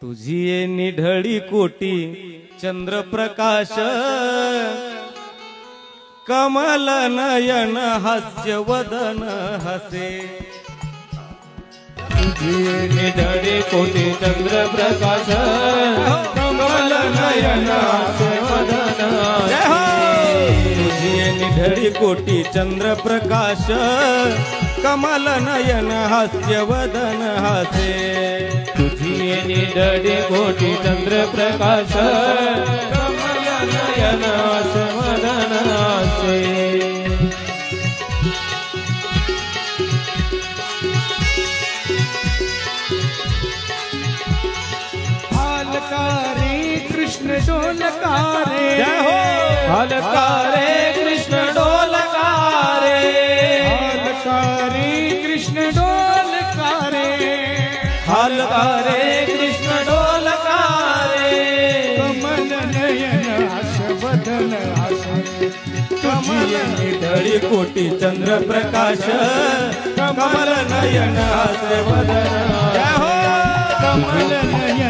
तुझी ये निढळी कोटी चंद्रप्रकाश कमल नयन हास्य वदन हसे तुझी निढळी कोटी चंद्रप्रकाश कमल नयन हास्य वदन तुझी ये निढळी कोटी चंद्रप्रकाश कमल नयन हास्य वदन हसे तुझी निढळी कोटी चंद्रप्रकाश कमल नयन हास्य वदन हसे हालकारे कृष्ण डोलकारे हालकारे कृष्ण डोलकारे हालकारे कृष्ण डोलकारे हालकारे कृष्ण डोलकारे कमल नयन हर्षवदन हसे कमल निढळी कोटी चंद्रप्रकाश कमल नयन हास्य वदन कमल नयन